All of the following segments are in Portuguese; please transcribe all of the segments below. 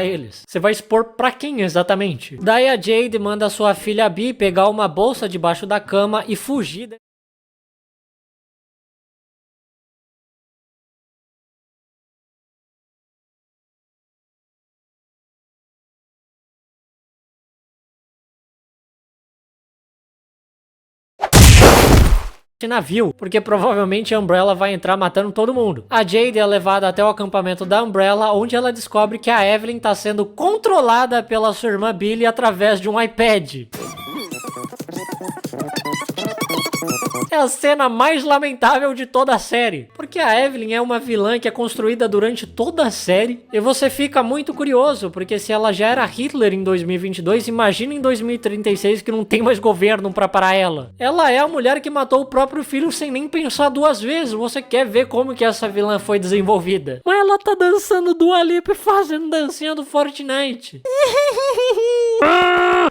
eles. Você vai expor pra quem exatamente? Daí a Jade manda sua filha Bee pegar uma bolsa debaixo da cama e fugir. Navio, porque provavelmente a Umbrella vai entrar matando todo mundo. A Jade é levada até o acampamento da Umbrella, onde ela descobre que a Evelyn tá sendo controlada pela sua irmã Billy através de um iPad. É a cena mais lamentável de toda a série, porque a Evelyn é uma vilã que é construída durante toda a série, e você fica muito curioso, porque se ela já era Hitler em 2022, imagina em 2036 que não tem mais governo pra parar ela. Ela é a mulher que matou o próprio filho sem nem pensar duas vezes, você quer ver como que essa vilã foi desenvolvida. Mas ela tá dançando Dua Lipa e fazendo dancinha do Fortnite.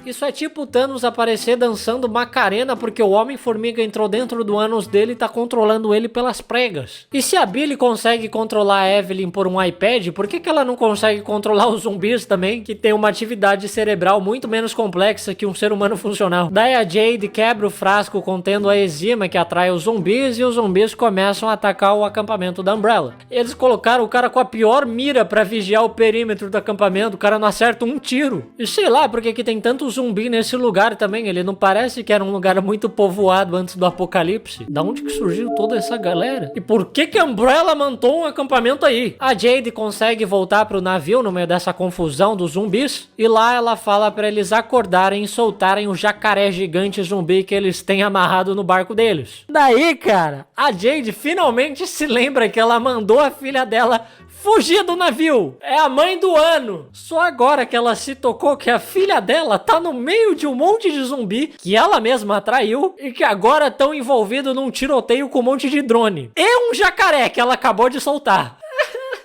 Isso é tipo o Thanos aparecer dançando Macarena porque o Homem-Formiga entrou dentro do ânus dele e tá controlando ele pelas pregas. E se a Billy consegue controlar a Evelyn por um iPad, por que ela não consegue controlar os zumbis também, que tem uma atividade cerebral muito menos complexa que um ser humano funcional? Daí a Jade quebra o frasco contendo a enzima que atrai os zumbis e os zumbis começam a atacar o acampamento da Umbrella. Eles colocaram o cara com a pior mira pra vigiar o perímetro do acampamento, o cara não acerta um tiro. E sei lá, porque que tem tanto zumbi nesse lugar também, ele não parece que era um lugar muito povoado antes do apocalipse? Da onde que surgiu toda essa galera? E por que que a Umbrella montou um acampamento aí? A Jade consegue voltar pro navio no meio dessa confusão dos zumbis, e lá ela fala pra eles acordarem e soltarem o jacaré gigante zumbi que eles têm amarrado no barco deles. Daí, cara, a Jade finalmente se lembra que ela mandou a filha dela fugir do navio. É a mãe do ano. Só agora que ela se tocou que a filha dela tá no meio de um monte de zumbi que ela mesma atraiu e que agora estão envolvidos num tiroteio com um monte de drone. E um jacaré que ela acabou de soltar.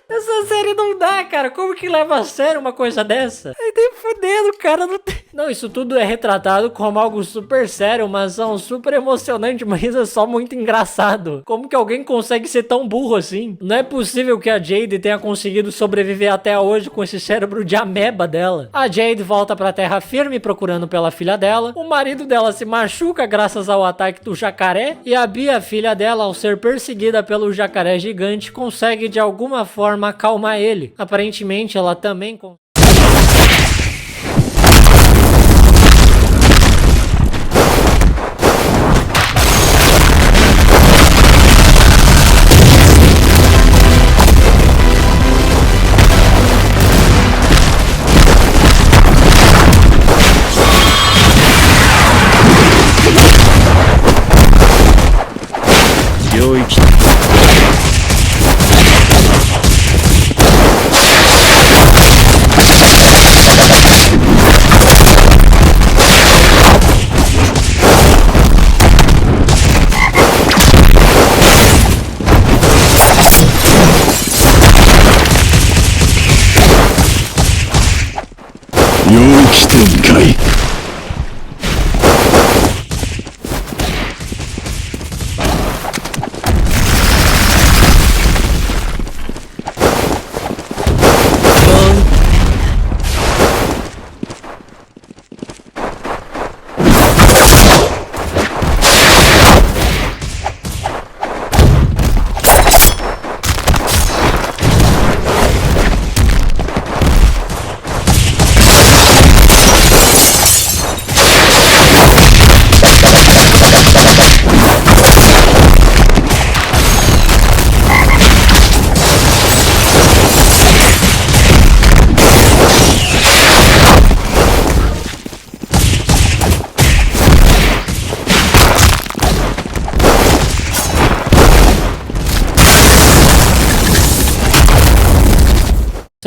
Essa série não dá, cara. Como que leva a sério uma coisa dessa? Aí tem fudendo, cara. Não, isso tudo é retratado como algo super sério, mas é super emocionante, mas é só muito engraçado. Como que alguém consegue ser tão burro assim? Não é possível que a Jade tenha conseguido sobreviver até hoje com esse cérebro de ameba dela. A Jade volta pra terra firme procurando pela filha dela. O marido dela se machuca graças ao ataque do jacaré. E a Bia, filha dela, ao ser perseguida pelo jacaré gigante, consegue de alguma forma acalmar ele. Aparentemente ela também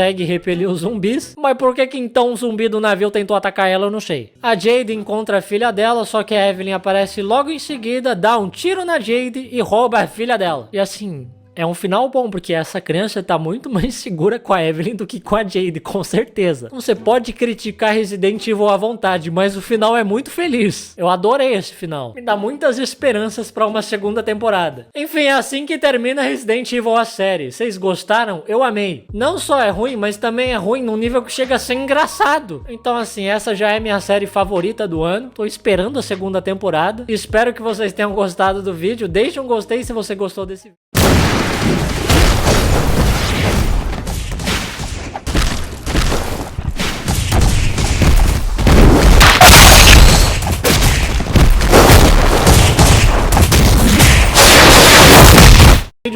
consegue repelir os zumbis, mas por que que então o zumbi do navio tentou atacar ela, eu não sei. A Jade encontra a filha dela, só que a Evelyn aparece logo em seguida, dá um tiro na Jade e rouba a filha dela. E assim, É um final bom, porque essa criança tá muito mais segura com a Evelyn do que com a Jade, com certeza. Então você pode criticar Resident Evil à vontade, mas o final é muito feliz. Eu adorei esse final. Me dá muitas esperanças pra uma segunda temporada. Enfim, é assim que termina Resident Evil a série. Vocês gostaram? Eu amei. Não só é ruim, mas também é ruim num nível que chega a ser engraçado. Então assim, essa já é minha série favorita do ano. Tô esperando a segunda temporada. Espero que vocês tenham gostado do vídeo. Deixe um gostei se você gostou desse vídeo.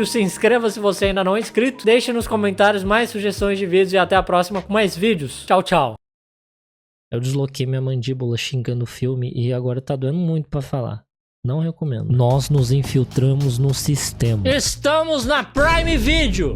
Se inscreva se você ainda não é inscrito, deixe nos comentários mais sugestões de vídeos e até a próxima com mais vídeos. Tchau, tchau. Eu desloquei minha mandíbula xingando o filme e agora tá doendo muito pra falar. Não recomendo. Nós nos infiltramos no sistema. Estamos na Prime Video.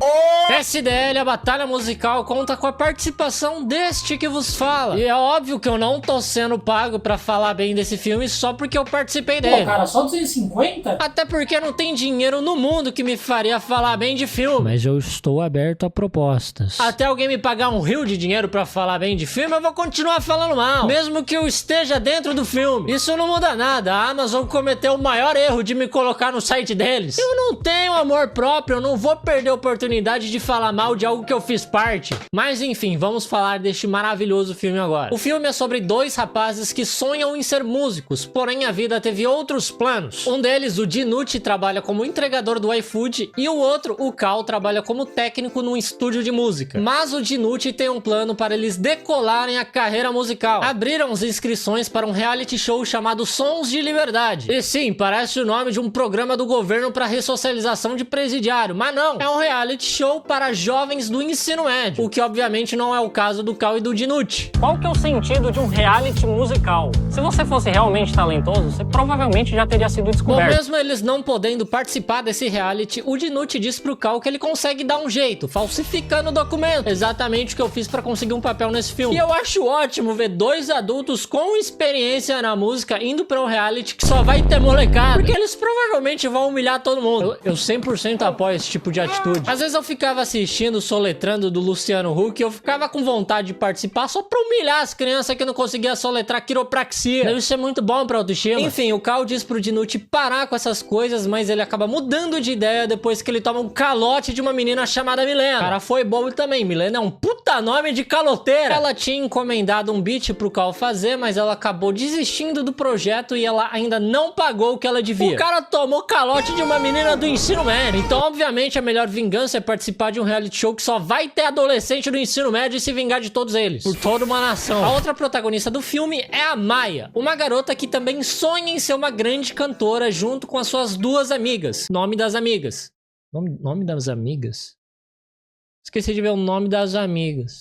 SDL, a batalha musical, conta com a participação deste que vos fala. E é óbvio que eu não tô sendo pago pra falar bem desse filme só porque eu participei dele. Pô, cara, só 250? Até porque não tem dinheiro no mundo que me faria falar bem de filme. Mas eu estou aberto a propostas. Até alguém me pagar um rio de dinheiro pra falar bem de filme, eu vou continuar falando mal. Mesmo que eu esteja dentro do filme. Isso não muda nada. A Amazon cometeu o maior erro de me colocar no site deles. Eu não tenho amor próprio, eu não vou perder a oportunidade de falar mal de algo que eu fiz parte. Mas enfim, vamos falar deste maravilhoso filme agora. O filme é sobre dois rapazes que sonham em ser músicos, porém a vida teve outros planos. Um deles, o Dinucci, trabalha como entregador do iFood e o outro, o Cal, trabalha como técnico num estúdio de música. Mas o Dinucci tem um plano para eles decolarem a carreira musical. Abriram as inscrições para um reality show chamado Sons de Liberdade. E sim, parece o nome de um programa do governo para ressocialização de presidiário, mas não, é um reality show para jovens do ensino médio, o que obviamente não é o caso do Cal e do Dinucci. Qual que é o sentido de um reality musical? Se você fosse realmente talentoso, você provavelmente já teria sido descoberto. Bom, mesmo eles não podendo participar desse reality, o Dinucci diz pro Cal que ele consegue dar um jeito, falsificando o documento. Exatamente o que eu fiz para conseguir um papel nesse filme. E eu acho ótimo ver dois adultos com experiência na música indo para um reality que só vai ter molecada, porque eles provavelmente vão humilhar todo mundo. Eu 100% apoio esse tipo de atitude. Às vezes eu ficava assistindo Soletrando do Luciano Huck e eu ficava com vontade de participar só pra humilhar as crianças que não conseguiam soletrar quiropraxia. Deve ser muito bom pra autoestima. Enfim, o Cal diz pro Dinucci parar com essas coisas, mas ele acaba mudando de ideia depois que ele toma um calote de uma menina chamada Milena. O cara foi bobo também. Milena é um puta nome de caloteira. Ela tinha encomendado um beat pro Cal fazer, mas ela acabou desistindo do projeto e ela ainda não pagou o que ela devia. O cara tomou calote de uma menina do ensino médio. Então, obviamente, a melhor vingança é participar de um reality show que só vai ter adolescente do ensino médio e se vingar de todos eles. Por toda uma nação. A outra protagonista do filme é a Maia, uma garota que também sonha em ser uma grande cantora junto com as suas duas amigas. Nome das amigas. Nome das amigas? Esqueci de ver o nome das amigas.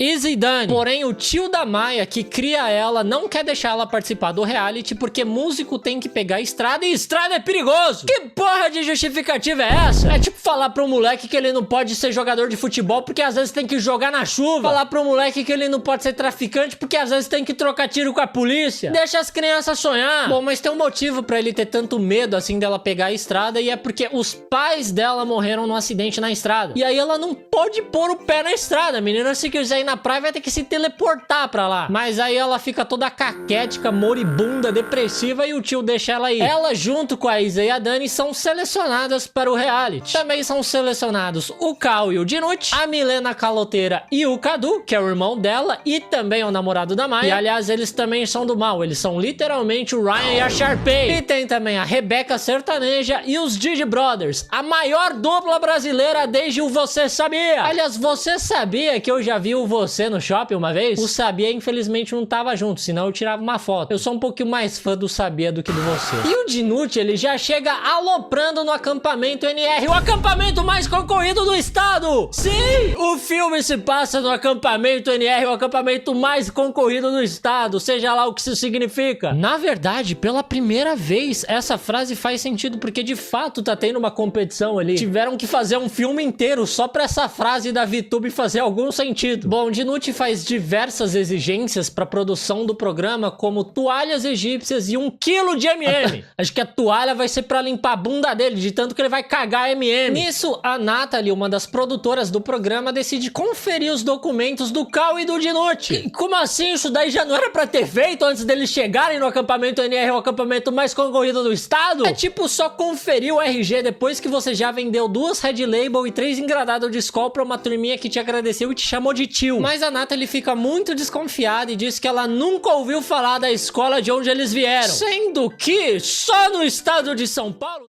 Izzy e Dani. Porém, o tio da Maia, que cria ela, não quer deixar ela participar do reality porque músico tem que pegar estrada e estrada é perigoso. Que porra de justificativa é essa? É tipo falar pro moleque que ele não pode ser jogador de futebol porque às vezes tem que jogar na chuva. Falar pro moleque que ele não pode ser traficante porque às vezes tem que trocar tiro com a polícia. Deixa as crianças sonhar. Bom, mas tem um motivo pra ele ter tanto medo assim dela pegar a estrada e é porque os pais dela morreram num acidente na estrada. E aí ela não pode pôr o pé na estrada. A menina, se quiser ir na praia, vai ter que se teleportar pra lá. Mas aí ela fica toda caquética, moribunda, depressiva e o tio deixa ela ir. Ela, junto com a Isa e a Dani, são selecionadas para o reality. Também são selecionados o Cal e o Dinucci, a Milena caloteira e o Cadu, que é o irmão dela e também é o namorado da Maia. E aliás, eles também são do mal. Eles são literalmente o Ryan e a Sharpay. E tem também a Rebeca Sertaneja e os Didi Brothers, a maior dupla brasileira desde o Você Sabia. Aliás, você sabia que eu já vi o Você no shopping uma vez? O Sabia, infelizmente, não tava junto, senão eu tirava uma foto. Eu sou um pouquinho mais fã do Sabia do que do Você. E o Dinucci, ele já chega aloprando no acampamento NR, o acampamento mais concorrido do estado! Sim! O filme se passa no acampamento NR, o acampamento mais concorrido do estado, seja lá o que isso significa. Na verdade, pela primeira vez, essa frase faz sentido, porque de fato tá tendo uma competição ali. Tiveram que fazer um filme inteiro só pra essa frase da VTube fazer algum sentido. Bom, Bom, Dinucci faz diversas exigências para produção do programa, como toalhas egípcias e 1 quilo de M&M. Acho que a toalha vai ser para limpar a bunda dele, de tanto que ele vai cagar M&M. Nisso, a Natalie, uma das produtoras do programa, decide conferir os documentos do Cal e do Dinucci. E como assim? Isso daí já não era pra ter feito antes deles chegarem no acampamento NR, o acampamento mais concorrido do estado? É tipo só conferir o RG depois que você já vendeu 2 Red Label e 3 engradados de Skol pra uma turminha que te agradeceu e te chamou de tio. Mas a Natalie fica muito desconfiada e diz que ela nunca ouviu falar da escola de onde eles vieram. Sendo que só no estado de São Paulo...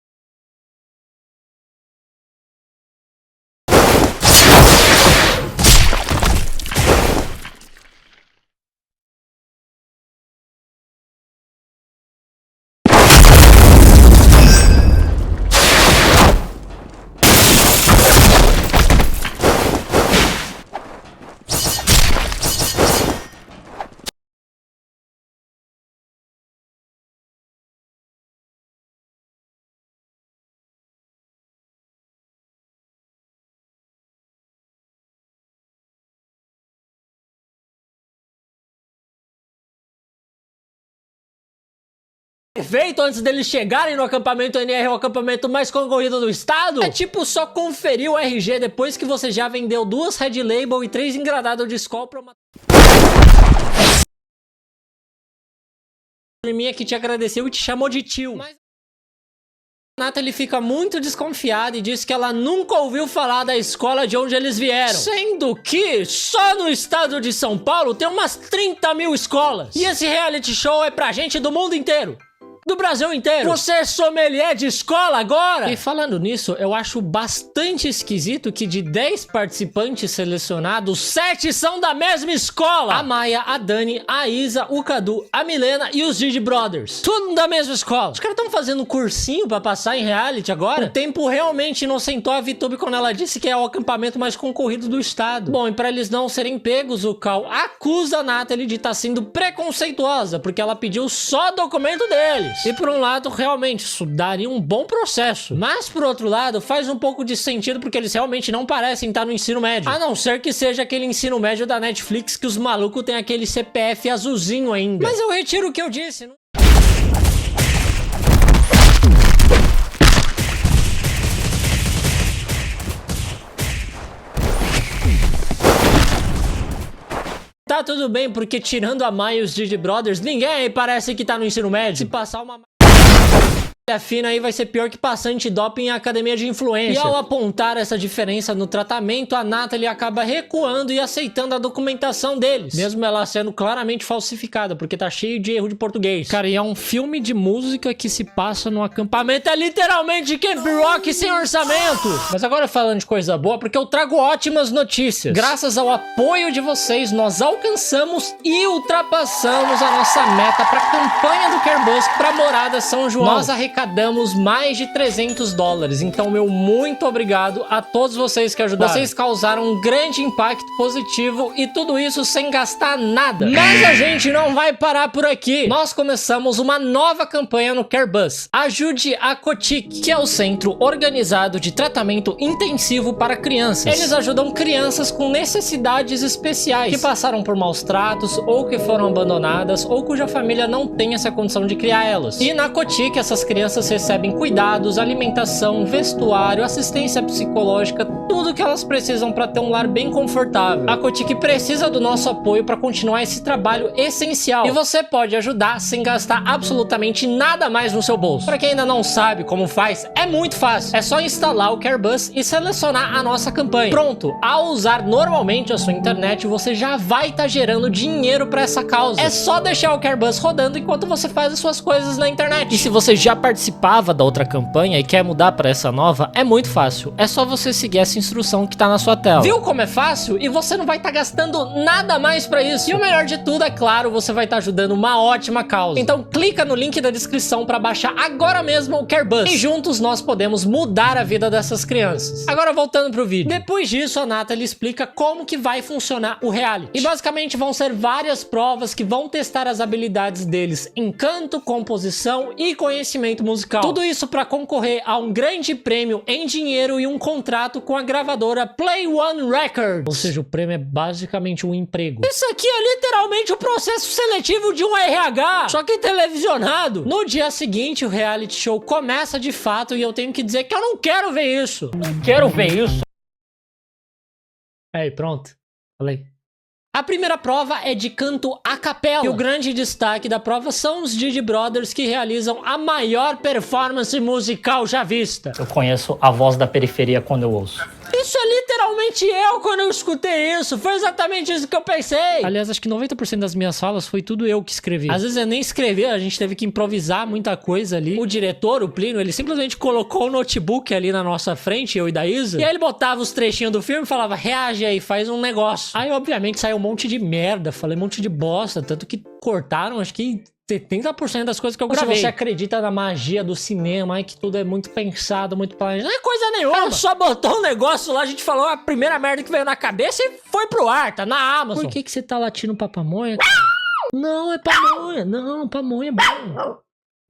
feito antes deles chegarem no acampamento NR, o acampamento mais concorrido do estado? É tipo só conferir o RG depois que você já vendeu 2 Red Label e 3 engradados de Skol pra uma... turminha que te agradeceu e te chamou de tio. Mas... a Natalie fica muito desconfiada e diz que ela nunca ouviu falar da escola de onde eles vieram. Sendo que só no estado de São Paulo tem umas 30 mil escolas. E esse reality show é pra gente do mundo inteiro. Do Brasil inteiro. Você é sommelier de escola agora? E falando nisso, eu acho bastante esquisito que de 10 participantes selecionados, 7 são da mesma escola. A Maia, a Dani, a Isa, o Cadu, a Milena e os Didi Brothers. Tudo da mesma escola. Os caras estão fazendo cursinho pra passar em reality agora? O tempo realmente inocentou a VTube quando ela disse que é o acampamento mais concorrido do estado. Bom, e pra eles não serem pegos, o Cal acusa a Natalie de estar sendo preconceituosa, porque ela pediu só documento deles. E por um lado, realmente, isso daria um bom processo. Mas por outro lado, faz um pouco de sentido porque eles realmente não parecem estar no ensino médio. A não ser que seja aquele ensino médio da Netflix que os malucos têm aquele CPF azulzinho ainda. Mas eu retiro o que eu disse, não... Tá tudo bem, porque tirando a Maia e os Didi Brothers, ninguém aí parece que tá no ensino médio. Se passar uma... a fina aí vai ser pior que passante doping em academia de influência. E ao apontar essa diferença no tratamento, a Natalie acaba recuando e aceitando a documentação deles, mesmo ela sendo claramente falsificada, porque tá cheio de erro de português. Cara, e é um filme de música que se passa no acampamento, é literalmente Camp Rock sem orçamento. Mas agora falando de coisa boa, porque eu trago ótimas notícias. Graças ao apoio de vocês, nós alcançamos e ultrapassamos a nossa meta pra campanha do Kerbus pra Morada São João. Nós arrecadamos mais de $300, então meu muito obrigado a todos vocês que ajudaram. Vocês causaram um grande impacto positivo e tudo isso sem gastar nada. Mas a gente não vai parar por aqui. Nós começamos uma nova campanha no Kerbus. Ajude a Cotic, que é o centro organizado de tratamento intensivo para crianças. Eles ajudam crianças com necessidades especiais, que passaram por maus tratos, ou que foram abandonadas, ou cuja família não tem essa condição de criar elas. E na Cotic, essas crianças recebem cuidados, alimentação, vestuário, assistência psicológica, tudo que elas precisam para ter um lar bem confortável. A Cotic precisa do nosso apoio para continuar esse trabalho essencial. E você pode ajudar sem gastar absolutamente nada mais no seu bolso. Para quem ainda não sabe como faz, é muito fácil. É só instalar o Kerbus e selecionar a nossa campanha. Pronto, ao usar normalmente a sua internet, você já vai estar gerando dinheiro para essa causa. É só deixar o Kerbus rodando enquanto você faz as suas coisas na internet. E se você já participava da outra campanha e quer mudar para essa nova, é muito fácil. É só você seguir essa instrução que tá na sua tela. Viu como é fácil? E você não vai estar gastando nada mais para isso. E o melhor de tudo, é claro, você vai estar ajudando uma ótima causa. Então clica no link da descrição para baixar agora mesmo o Kerbus. E juntos nós podemos mudar a vida dessas crianças. Agora voltando pro vídeo. Depois disso, a Natalie explica como que vai funcionar o reality. E basicamente vão ser várias provas que vão testar as habilidades deles em canto, composição e conhecimento musical. Tudo isso para concorrer a um grande prêmio em dinheiro e um contrato com a gravadora Play One Records. Ou seja, o prêmio é basicamente um emprego. Isso aqui é literalmente o processo seletivo de um RH, só que televisionado. No dia seguinte, o reality show começa de fato e eu tenho que dizer que eu não quero ver isso. Não quero ver isso. Aí, pronto. Falei. A primeira prova é de canto a capela. E o grande destaque da prova são os Didi Brothers, que realizam a maior performance musical já vista. Eu conheço a voz da periferia quando eu ouço. Isso é literalmente eu quando eu escutei isso. Foi exatamente isso que eu pensei. Aliás, acho que 90% das minhas falas foi tudo eu que escrevi. Às vezes eu nem escrevi, a gente teve que improvisar muita coisa ali. O diretor, o Plínio, ele simplesmente colocou o notebook ali na nossa frente, eu e da Isa. E aí ele botava os trechinhos do filme e falava, reage aí, faz um negócio. Aí, obviamente, saiu um monte de merda, falei um monte de bosta. Tanto que cortaram, acho que 70% das coisas que eu gravei. Se você acredita na magia do cinema, que tudo é muito pensado, muito planejado, não é coisa nenhuma. Ela só botou um negócio lá, a gente falou a primeira merda que veio na cabeça e foi pro ar, tá na Amazon. Por que você tá latindo pra pamonha? Não, é pamonha. Não, pamonha é bom.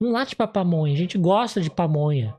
Não late pra pamonha, a gente gosta de pamonha.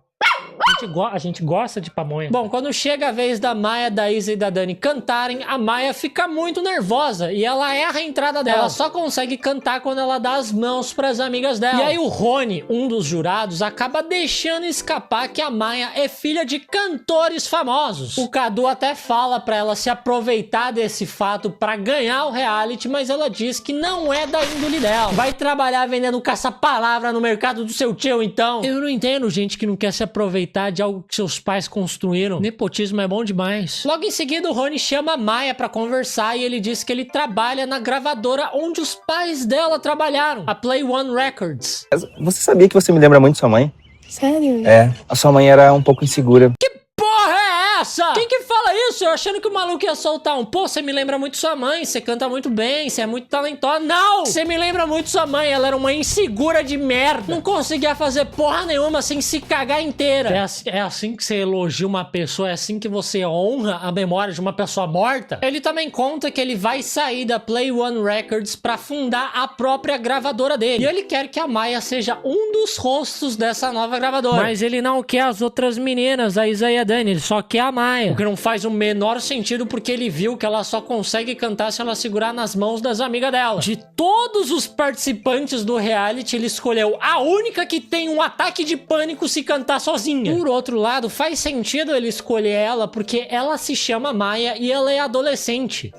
A gente gosta de pamonha. Bom, quando chega a vez da Maia, da Isa e da Dani cantarem, a Maia fica muito nervosa e ela erra a entrada dela. Ela só consegue cantar quando ela dá as mãos pras amigas dela. E aí o Rony, um dos jurados, acaba deixando escapar que a Maia é filha de cantores famosos. O Cadu até fala pra ela se aproveitar desse fato pra ganhar o reality, mas ela diz que não é da índole dela. Vai trabalhar vendendo caça-palavra no mercado do seu tio, então. Eu não entendo gente que não quer se aproveitar de algo que seus pais construíram. Nepotismo é bom demais. Logo em seguida, o Rony chama a Maia pra conversar e ele diz que ele trabalha na gravadora onde os pais dela trabalharam, a Play One Records. Você sabia que você me lembra muito de sua mãe? Sério? É, a sua mãe era um pouco insegura. Que porra é essa? Quem que fala isso? Eu achando que o maluco ia soltar um, pô, você me lembra muito sua mãe, você canta muito bem, você é muito talentosa. Não! Você me lembra muito sua mãe, ela era uma insegura de merda. Não conseguia fazer porra nenhuma sem se cagar inteira. É assim que você elogia uma pessoa, é assim que você honra a memória de uma pessoa morta? Ele também conta que ele vai sair da Play One Records pra fundar a própria gravadora dele. E ele quer que a Maia seja um dos rostos dessa nova gravadora. Mas ele não quer as outras meninas, a Isa e a Dani, ele só quer a Maia. O que não faz o menor sentido porque ele viu que ela só consegue cantar se ela segurar nas mãos das amigas dela. De todos os participantes do reality, ele escolheu a única que tem um ataque de pânico se cantar sozinha. Por outro lado, faz sentido ele escolher ela porque ela se chama Maia e ela é adolescente.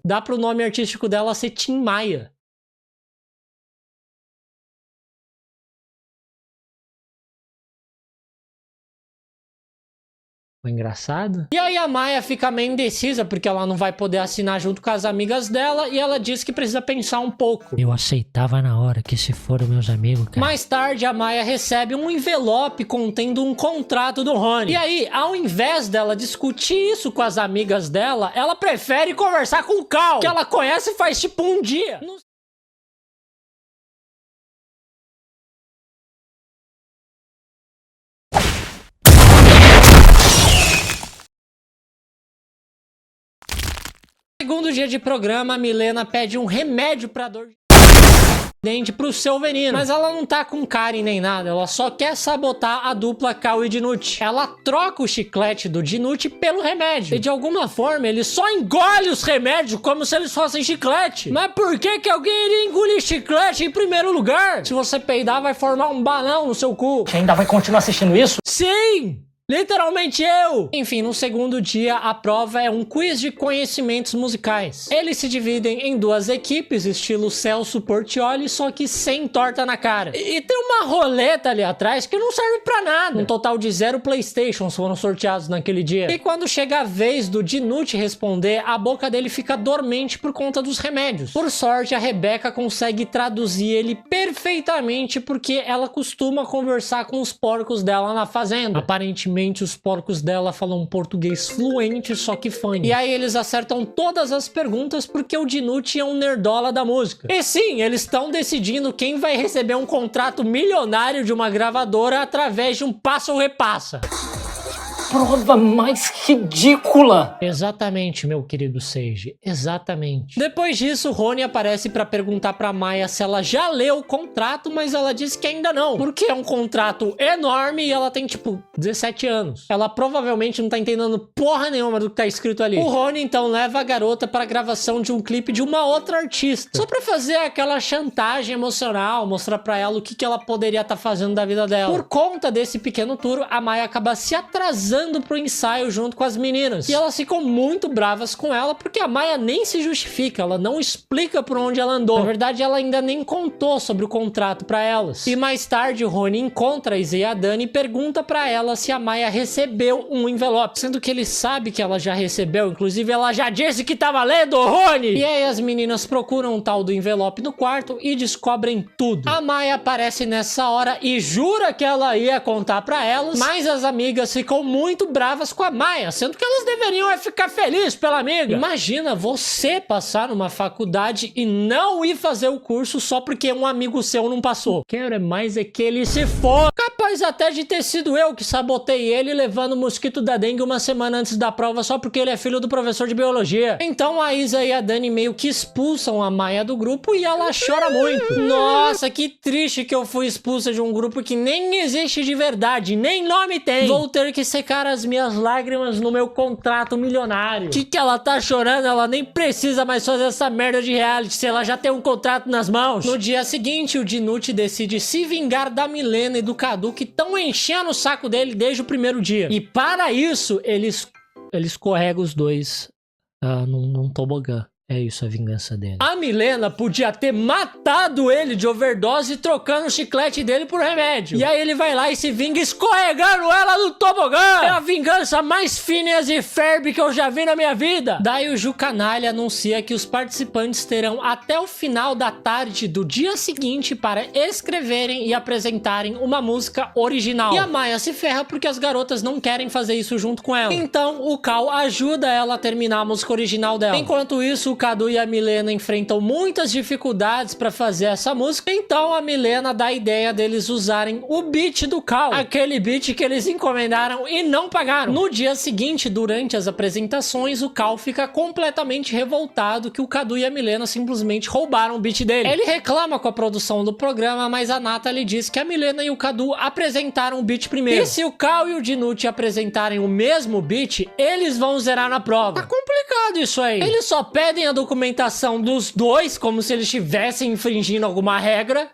Dá pro nome artístico dela ser Tim Maia. Foi engraçado. E aí a Maia fica meio indecisa porque ela não vai poder assinar junto com as amigas dela e ela diz que precisa pensar um pouco. Eu aceitava na hora que se foram meus amigos, cara. Mais tarde a Maia recebe um envelope contendo um contrato do Rony. E aí, ao invés dela discutir isso com as amigas dela, ela prefere conversar com o Cal, que ela conhece faz tipo um dia. Segundo dia de programa, a Milena pede um remédio pra dor de dente pro seu venino. Mas ela não tá com Karen nem nada, ela só quer sabotar a dupla Cal e Dinucci. Ela troca o chiclete do Dinucci pelo remédio. E de alguma forma ele só engole os remédios como se eles fossem chiclete. Mas por que que alguém iria engolir chiclete em primeiro lugar? Se você peidar, vai formar um balão no seu cu. Você ainda vai continuar assistindo isso? Sim! Literalmente eu! Enfim, no segundo dia, a prova é um quiz de conhecimentos musicais. Eles se dividem em duas equipes, estilo Celso Portiolli, só que sem torta na cara. E tem uma roleta ali atrás que não serve pra nada. Um total de 0 Playstations foram sorteados naquele dia. E quando chega a vez do Dinucci responder, a boca dele fica dormente por conta dos remédios. Por sorte, a Rebeca consegue traduzir ele perfeitamente porque ela costuma conversar com os porcos dela na fazenda. Aparentemente, os porcos dela falam português fluente, só que funny. E aí eles acertam todas as perguntas porque o Dinucci é um nerdola da música. E sim, eles estão decidindo quem vai receber um contrato milionário de uma gravadora através de um passa ou repassa. prova mais ridícula. Exatamente, meu querido Seiji, exatamente. Depois disso, Rony aparece pra perguntar pra Maya se ela já leu o contrato, mas ela disse que ainda não, porque é um contrato enorme e ela tem, tipo, 17 anos. Ela provavelmente não tá entendendo porra nenhuma do que tá escrito ali. O Rony, então, leva a garota pra gravação de um clipe de uma outra artista, só pra fazer aquela chantagem emocional, mostrar pra ela o que ela poderia estar fazendo da vida dela. Por conta desse pequeno tour, a Maya acaba se atrasando pro ensaio junto com as meninas. E elas ficam muito bravas com ela, porque a Maya nem se justifica, ela não explica por onde ela andou. Na verdade, ela ainda nem contou sobre o contrato pra elas. E mais tarde, o Rony encontra a Izzy e a Dani e pergunta pra ela se a Maya recebeu um envelope, sendo que ele sabe que ela já recebeu, inclusive ela já disse que tá valendo, Rony! E aí as meninas procuram um tal do envelope no quarto e descobrem tudo. A Maya aparece nessa hora e jura que ela ia contar pra elas, mas as amigas ficam muito bravas com a Maya, sendo que elas deveriam ficar felizes pela amiga. Imagina você passar numa faculdade e não ir fazer o curso só porque um amigo seu não passou. Quero é mais é que ele se for. Capaz até de ter sido eu que sabotei ele levando o mosquito da dengue uma semana antes da prova só porque ele é filho do professor de biologia. Então a Isa e a Dani meio que expulsam a Maya do grupo e ela chora muito. Nossa, que triste que eu fui expulsa de um grupo que nem existe de verdade, nem nome tem. Vou ter que secar as minhas lágrimas no meu contrato milionário. Que ela tá chorando? Ela nem precisa mais fazer essa merda de reality se ela já tem um contrato nas mãos. No dia seguinte, o Dinucci decide se vingar da Milena e do Cadu que estão enchendo o saco dele desde o primeiro dia. E para isso, eles escorregam os dois num tobogã. É isso a vingança dele. A Milena podia ter matado ele de overdose trocando o chiclete dele por remédio. E aí ele vai lá e se vinga escorregando ela no tobogã. É a vingança mais Phineas e Ferb que eu já vi na minha vida. Daí o Ju Canalha anuncia que os participantes terão até o final da tarde do dia seguinte para escreverem e apresentarem uma música original. E a Maya se ferra porque as garotas não querem fazer isso junto com ela. Então o Cal ajuda ela a terminar a música original dela. Enquanto isso, o Cadu e a Milena enfrentam muitas dificuldades pra fazer essa música, então a Milena dá a ideia deles usarem o beat do Cal, aquele beat que eles encomendaram e não pagaram. No dia seguinte, durante as apresentações, o Cal fica completamente revoltado que o Cadu e a Milena simplesmente roubaram o beat dele. Ele reclama com a produção do programa, mas a Nathalie diz que a Milena e o Cadu apresentaram o beat primeiro. E se o Cal e o Dinucci apresentarem o mesmo beat, eles vão zerar na prova. Tá complicado isso aí. Eles só pedem a documentação dos dois, como se eles estivessem infringindo alguma regra.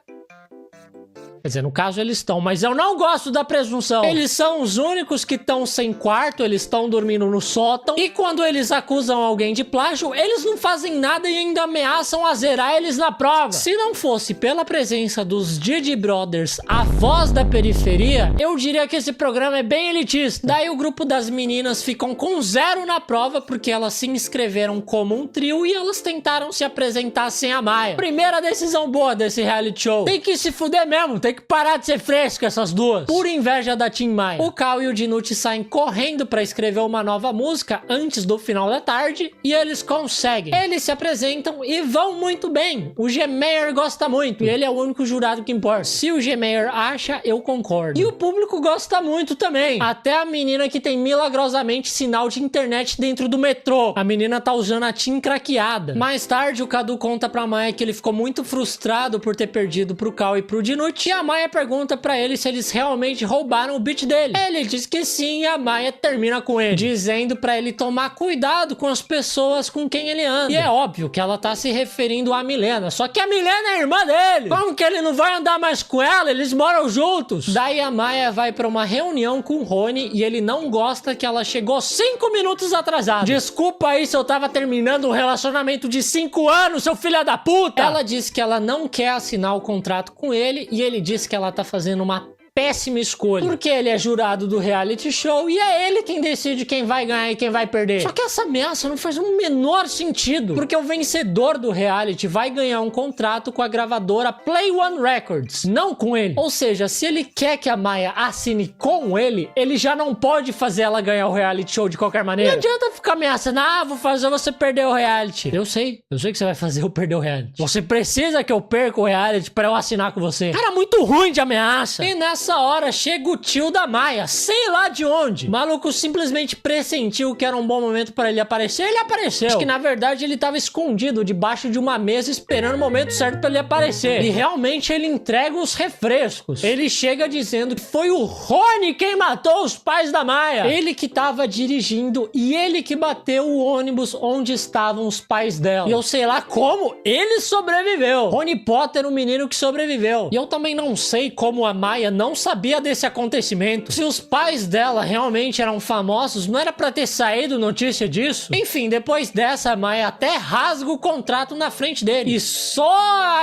Quer dizer, no caso eles estão, mas eu não gosto da presunção. Eles são os únicos que estão sem quarto, eles estão dormindo no sótão. E quando eles acusam alguém de plágio, eles não fazem nada e ainda ameaçam a zerar eles na prova. Se não fosse pela presença dos Didi Brothers, a voz da periferia, eu diria que esse programa é bem elitista. Daí o grupo das meninas ficam com 0 na prova porque elas se inscreveram como um trio e elas tentaram se apresentar sem a Maya. Primeira decisão boa desse reality show. Tem que se fuder mesmo, tem que parar de ser fresca essas duas. Por inveja da Tim Maia. O Cal e o Dinucci saem correndo pra escrever uma nova música antes do final da tarde e eles conseguem. Eles se apresentam e vão muito bem. O G. Meyer gosta muito e ele é o único jurado que importa. Se o G. Meyer acha, eu concordo. E o público gosta muito também. Até a menina que tem milagrosamente sinal de internet dentro do metrô. A menina tá usando a TIM craqueada. Mais tarde, o Cadu conta pra Maia que ele ficou muito frustrado por ter perdido pro Cal e pro Dinucci. E a Maya pergunta pra ele se eles realmente roubaram o beat dele. Ele diz que sim e a Maya termina com ele, dizendo pra ele tomar cuidado com as pessoas com quem ele anda. E é óbvio que ela tá se referindo à Milena, só que a Milena é irmã dele. Como que ele não vai andar mais com ela? Eles moram juntos. Daí a Maya vai pra uma reunião com o Rony e ele não gosta que ela chegou 5 minutos atrasada. Desculpa aí se eu tava terminando um relacionamento de 5 anos, seu filho da puta. Ela diz que ela não quer assinar o contrato com ele e ele diz que ela tá fazendo uma péssima escolha, porque ele é jurado do reality show e é ele quem decide quem vai ganhar e quem vai perder. Só que essa ameaça não faz o menor sentido, porque o vencedor do reality vai ganhar um contrato com a gravadora Play One Records, não com ele. Ou seja, se ele quer que a Maya assine com ele, ele já não pode fazer ela ganhar o reality show de qualquer maneira. Não adianta ficar ameaçando, vou fazer você perder o reality. Eu sei que você vai fazer eu perder o reality. Você precisa que eu perca o reality pra eu assinar com você. Cara, muito ruim de ameaça. E nessa Nessa hora chega o tio da Maia, sei lá de onde. O maluco simplesmente pressentiu que era um bom momento para ele aparecer, ele apareceu. Acho que na verdade ele tava escondido debaixo de uma mesa esperando o momento certo para ele aparecer. E realmente ele entrega os refrescos. Ele chega dizendo que foi o Rony quem matou os pais da Maia. Ele que tava dirigindo e ele que bateu o ônibus onde estavam os pais dela. E eu sei lá como ele sobreviveu. Rony Potter, o menino que sobreviveu. E eu também não sei como a Maia não sabia desse acontecimento. Se os pais dela realmente eram famosos, não era pra ter saído notícia disso? Enfim, depois dessa, a Maia até rasga o contrato na frente dele. E só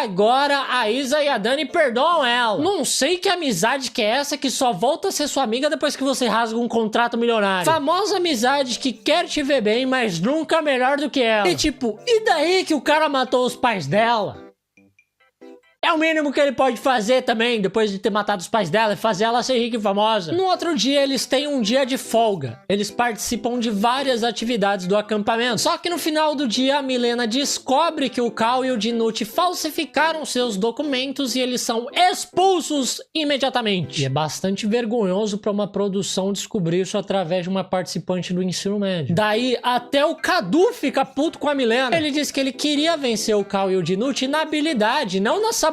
agora a Isa e a Dani perdoam ela. Não sei que amizade que é essa que só volta a ser sua amiga depois que você rasga um contrato milionário. Famosa amizade que quer te ver bem, mas nunca melhor do que ela. E tipo, e daí que o cara matou os pais dela? É o mínimo que ele pode fazer também, depois de ter matado os pais dela, é fazer ela ser rica e famosa. No outro dia, eles têm um dia de folga. Eles participam de várias atividades do acampamento. Só que no final do dia, a Milena descobre que o Cal e o Dinucci falsificaram seus documentos e eles são expulsos imediatamente. E é bastante vergonhoso para uma produção descobrir isso através de uma participante do ensino médio. Daí, até o Cadu fica puto com a Milena. Ele diz que ele queria vencer o Cal e o Dinucci na habilidade, não na sabotagem.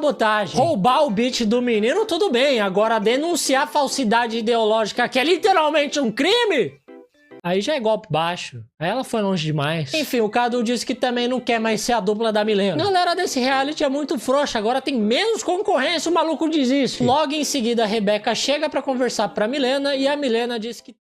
Roubar o beat do menino, tudo bem. Agora, denunciar falsidade ideológica, que é literalmente um crime, aí já é golpe baixo. Aí ela foi longe demais. Enfim, o Cadu disse que também não quer mais ser a dupla da Milena. A galera desse reality é muito frouxa, agora tem menos concorrência, o maluco desiste. Logo em seguida, a Rebeca chega pra conversar pra Milena e a Milena diz que...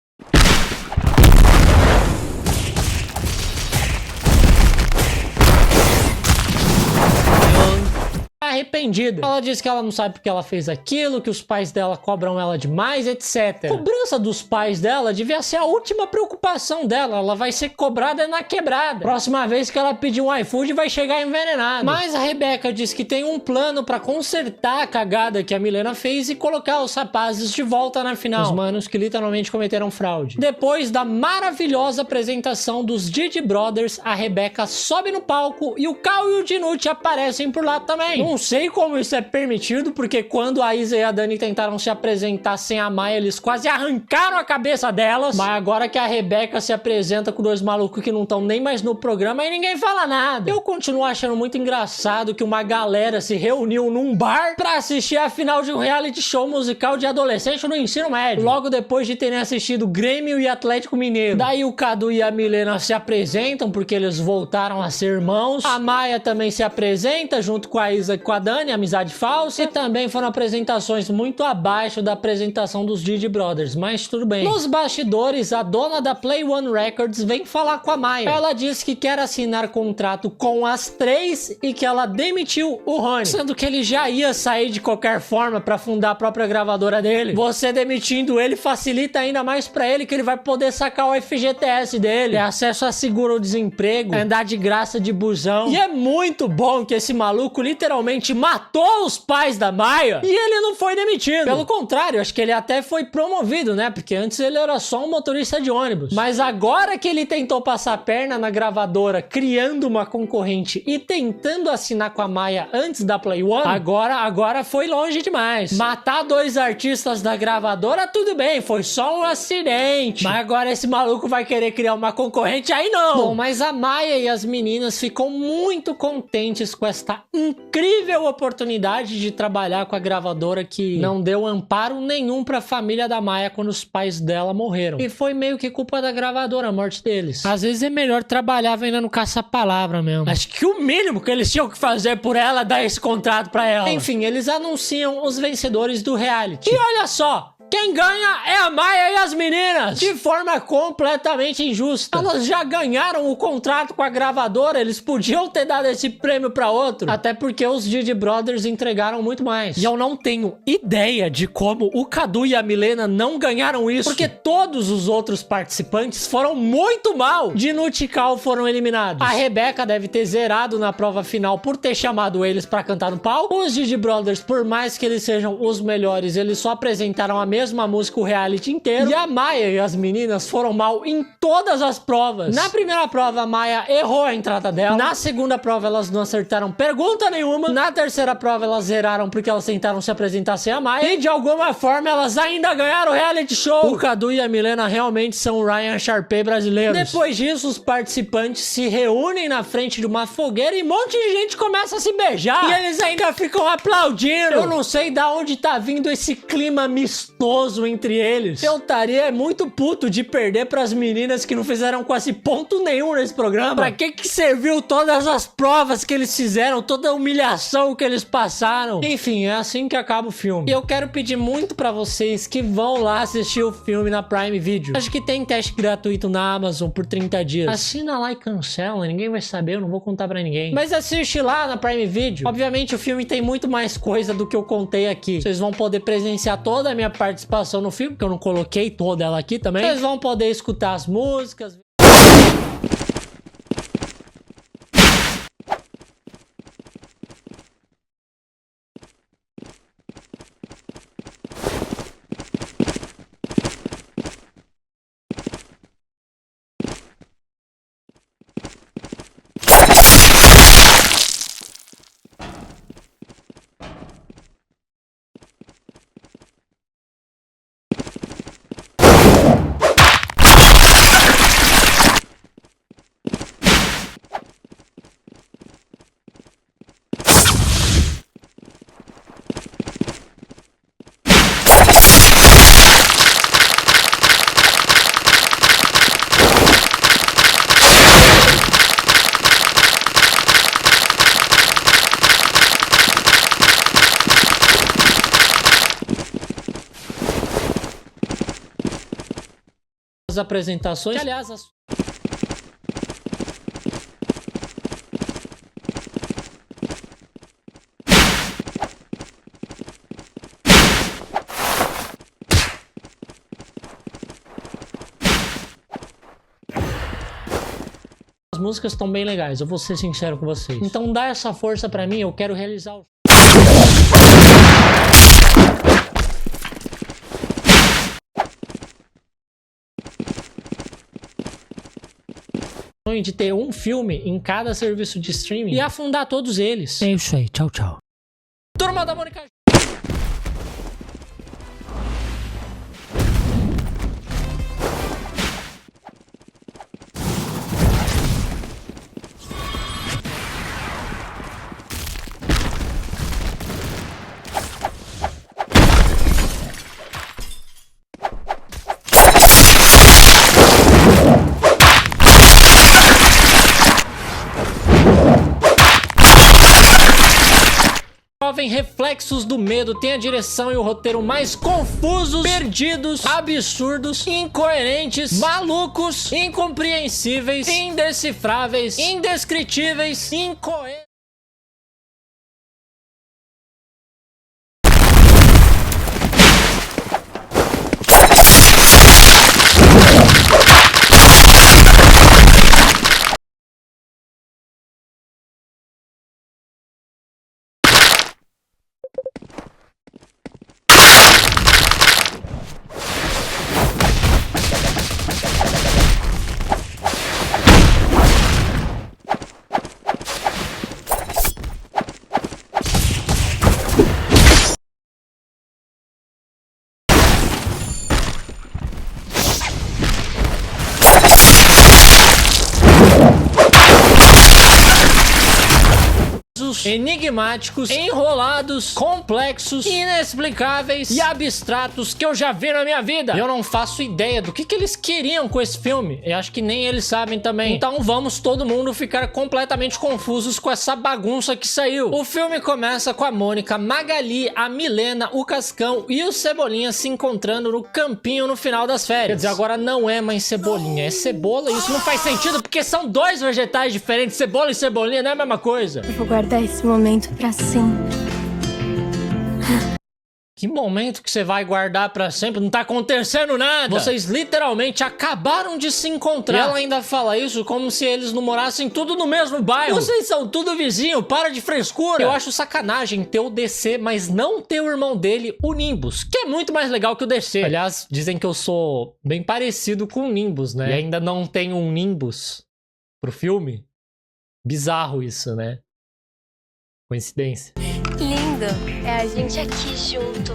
arrependida. Ela diz que ela não sabe porque ela fez aquilo, que os pais dela cobram ela demais, etc. A cobrança dos pais dela devia ser a última preocupação dela. Ela vai ser cobrada na quebrada. Próxima vez que ela pedir um iFood, vai chegar envenenado. Mas a Rebeca diz que tem um plano pra consertar a cagada que a Milena fez e colocar os rapazes de volta na final. Os manos que literalmente cometeram fraude. Depois da maravilhosa apresentação dos Didi Brothers, a Rebeca sobe no palco e o Cal e o Dinucci aparecem por lá também. Não sei como isso é permitido, porque quando a Isa e a Dani tentaram se apresentar sem a Maia, eles quase arrancaram a cabeça delas. Mas agora que a Rebeca se apresenta com dois malucos que não estão nem mais no programa, aí ninguém fala nada. Eu continuo achando muito engraçado que uma galera se reuniu num bar pra assistir a final de um reality show musical de adolescente no ensino médio, logo depois de terem assistido Grêmio e Atlético Mineiro. Daí o Cadu e a Milena se apresentam porque eles voltaram a ser irmãos. A Maia também se apresenta junto com a Isa e com a Dani, amizade falsa. E também foram apresentações muito abaixo da apresentação dos Didi Brothers, mas tudo bem. Nos bastidores, a dona da Play One Records vem falar com a Maia. Ela diz que quer assinar contrato com as três e que ela demitiu o Rony, sendo que ele já ia sair de qualquer forma pra fundar a própria gravadora dele. Você demitindo ele facilita ainda mais pra ele, que ele vai poder sacar o FGTS dele, ter acesso a seguro-desemprego, andar de graça de busão. E é muito bom que esse maluco literalmente matou os pais da Maia e ele não foi demitido. Pelo contrário, acho que ele até foi promovido, né? Porque antes ele era só um motorista de ônibus. Mas agora que ele tentou passar a perna na gravadora, criando uma concorrente e tentando assinar com a Maia antes da Play One, agora foi longe demais. Matar dois artistas da gravadora, tudo bem, foi só um acidente. Mas agora esse maluco vai querer criar uma concorrente, aí não. Bom, mas a Maia e as meninas ficam muito contentes com esta incrível oportunidade de trabalhar com a gravadora que não deu amparo nenhum pra família da Maia quando os pais dela morreram. E foi meio que culpa da gravadora a morte deles. Às vezes é melhor trabalhar vendendo caça-palavra mesmo. Acho que o mínimo que eles tinham que fazer por ela é dar esse contrato pra ela. Enfim, eles anunciam os vencedores do reality. E olha só! Quem ganha é a Maia e as meninas, de forma completamente injusta. Elas já ganharam o contrato com a gravadora, eles podiam ter dado esse prêmio pra outro, até porque os Didi Brothers entregaram muito mais. E eu não tenho ideia de como o Cadu e a Milena não ganharam isso, porque todos os outros participantes foram muito mal. Dinucci e Cal foram eliminados. A Rebeca deve ter zerado na prova final por ter chamado eles pra cantar no palco. Os Didi Brothers, por mais que eles sejam os melhores, eles só apresentaram a mesma mesma música o reality inteiro. E a Maia e as meninas foram mal em todas as provas. Na primeira prova, a Maia errou a entrada dela. Na segunda prova, elas não acertaram pergunta nenhuma. Na terceira prova, elas zeraram porque elas tentaram se apresentar sem a Maia. E de alguma forma, elas ainda ganharam o reality show. O Cadu e a Milena realmente são o Ryan Sharpay brasileiros. Depois disso, os participantes se reúnem na frente de uma fogueira e um monte de gente começa a se beijar. E eles ainda ficam aplaudindo. Eu não sei da onde tá vindo esse clima amistoso entre eles. Eu estaria muito puto de perder pras meninas que não fizeram quase ponto nenhum nesse programa. Pra que serviu todas as provas que eles fizeram, toda a humilhação que eles passaram? Enfim, é assim que acaba o filme. E eu quero pedir muito pra vocês que vão lá assistir o filme na Prime Video. Acho que tem teste gratuito na Amazon por 30 dias. Assina lá e cancela, ninguém vai saber, eu não vou contar pra ninguém. Mas assiste lá na Prime Video. Obviamente o filme tem muito mais coisa do que eu contei aqui. Vocês vão poder presenciar toda a minha participação no filme, porque eu não coloquei toda ela aqui também. Vocês vão poder escutar as músicas. As apresentações, que, aliás, as músicas estão bem legais, eu vou ser sincero com vocês. Então dá essa força pra mim, eu quero realizar o sonho de ter um filme em cada serviço de streaming e afundar todos eles. É isso aí, tchau, tchau. Turma da Mônica. Reflexos do medo tem a direção e o roteiro mais confusos, perdidos, absurdos, incoerentes, malucos, incompreensíveis, indecifráveis, indescritíveis, incoerentes. Enigmáticos, enrolados, complexos, inexplicáveis e abstratos que eu já vi na minha vida. Eu não faço ideia do que eles queriam com esse filme. Eu acho que nem eles sabem também. Então vamos todo mundo ficar completamente confusos com essa bagunça que saiu. O filme começa com a Mônica, Magali, a Milena, o Cascão e o Cebolinha se encontrando no campinho no final das férias. Quer dizer, agora não é mais Cebolinha, é Cebola. E isso não faz sentido porque são dois vegetais diferentes. Cebola e Cebolinha não é a mesma coisa. Eu vou guardar esse momento pra sempre. Que momento que você vai guardar pra sempre? Não tá acontecendo nada. Vocês literalmente acabaram de se encontrar. E ela ainda fala isso como se eles não morassem tudo no mesmo bairro. Vocês são tudo vizinho, para de frescura. Eu acho sacanagem ter o DC, mas não ter o irmão dele, o Nimbus, que é muito mais legal que o DC. Aliás, dizem que eu sou bem parecido com o Nimbus, né? E ainda não tenho um Nimbus pro filme. Bizarro isso, né? Coincidência. Lindo, é a gente aqui junto.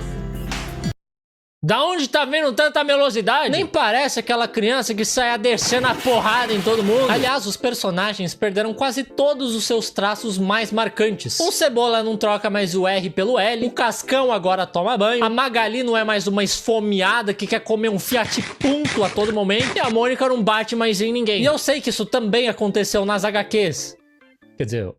Da onde tá vendo tanta melosidade? Nem parece aquela criança que sai descendo a porrada em todo mundo. Aliás, os personagens perderam quase todos os seus traços mais marcantes. O Cebola não troca mais o R pelo L. O Cascão agora toma banho. A Magali não é mais uma esfomeada que quer comer um Fiat Punto a todo momento. E a Mônica não bate mais em ninguém. E eu sei que isso também aconteceu nas HQs. Quer dizer,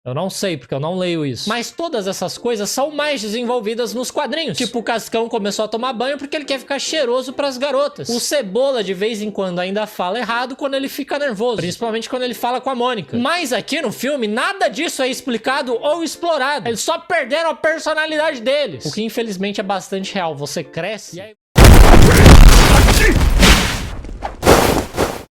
eu não sei, porque eu não leio isso. Mas todas essas coisas são mais desenvolvidas nos quadrinhos. Tipo, o Cascão começou a tomar banho porque ele quer ficar cheiroso pras garotas. O Cebola, de vez em quando, ainda fala errado quando ele fica nervoso. Principalmente quando ele fala com a Mônica. Mas aqui no filme, nada disso é explicado ou explorado. Eles só perderam a personalidade deles. O que, infelizmente, é bastante real. Você cresce e aí...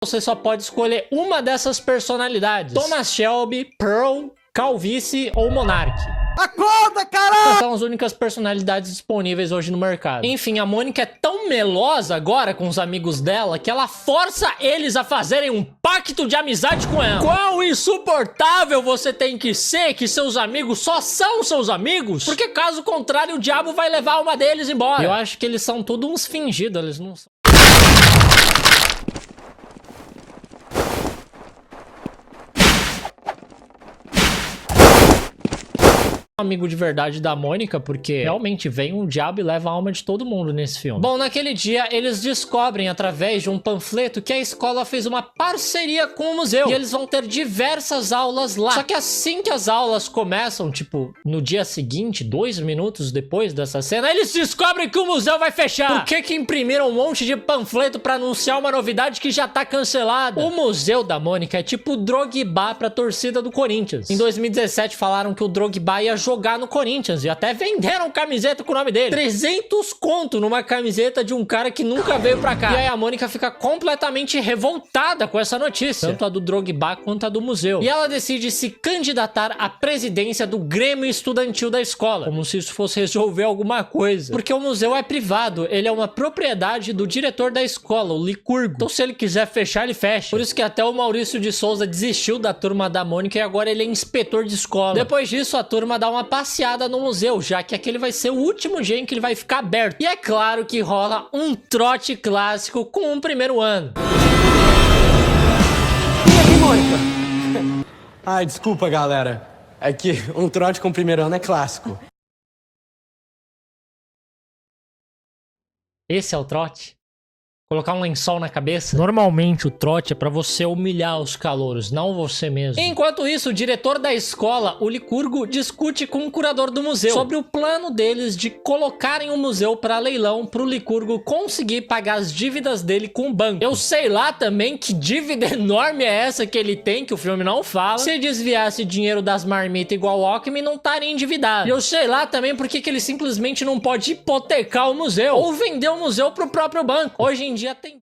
você só pode escolher uma dessas personalidades. Thomas Shelby, Pearl, Calvície ou Monark. Acorda, caralho! São as únicas personalidades disponíveis hoje no mercado. Enfim, a Mônica é tão melosa agora com os amigos dela que ela força eles a fazerem um pacto de amizade com ela. Quão insuportável você tem que ser que seus amigos só são seus amigos? Porque caso contrário, o diabo vai levar uma deles embora. Eu acho que eles são todos uns fingidos, eles não são... amigo de verdade da Mônica, porque realmente vem um diabo e leva a alma de todo mundo nesse filme. Bom, naquele dia eles descobrem através de um panfleto que a escola fez uma parceria com o museu e eles vão ter diversas aulas lá. Só que assim que as aulas começam, tipo, no dia seguinte, 2 minutos depois dessa cena, eles descobrem que o museu vai fechar. Por que imprimiram um monte de panfleto pra anunciar uma novidade que já tá cancelada? O museu da Mônica é tipo o Drogba pra torcida do Corinthians. Em 2017 falaram que o Drogba ia jogar no Corinthians e até venderam camiseta com o nome dele. 300 conto numa camiseta de um cara que nunca veio pra cá. E aí a Mônica fica completamente revoltada com essa notícia. Tanto a do Drogba quanto a do museu. E ela decide se candidatar à presidência do Grêmio Estudantil da escola. Como se isso fosse resolver alguma coisa. Porque o museu é privado. Ele é uma propriedade do diretor da escola, o Licurgo. Então se ele quiser fechar, ele fecha. Por isso que até o Maurício de Souza desistiu da turma da Mônica e agora ele é inspetor de escola. Depois disso, a turma dá uma passeada no museu, já que aquele vai ser o último dia em que ele vai ficar aberto. E é claro que rola um trote clássico com o primeiro ano. E aí, Mônica? Ai, desculpa, galera. É que um trote com o primeiro ano é clássico. Esse é o trote? Colocar um lençol na cabeça? Normalmente o trote é pra você humilhar os calouros, não você mesmo. Enquanto isso, o diretor da escola, o Licurgo, discute com o curador do museu sobre o plano deles de colocarem o museu pra leilão pro Licurgo conseguir pagar as dívidas dele com o banco. Eu sei lá também que dívida enorme é essa que ele tem, que o filme não fala. Se desviasse dinheiro das marmitas igual o Alckmin, não estaria endividado. E eu sei lá também porque que ele simplesmente não pode hipotecar o museu ou vender o museu pro próprio banco. Hoje em dia tem...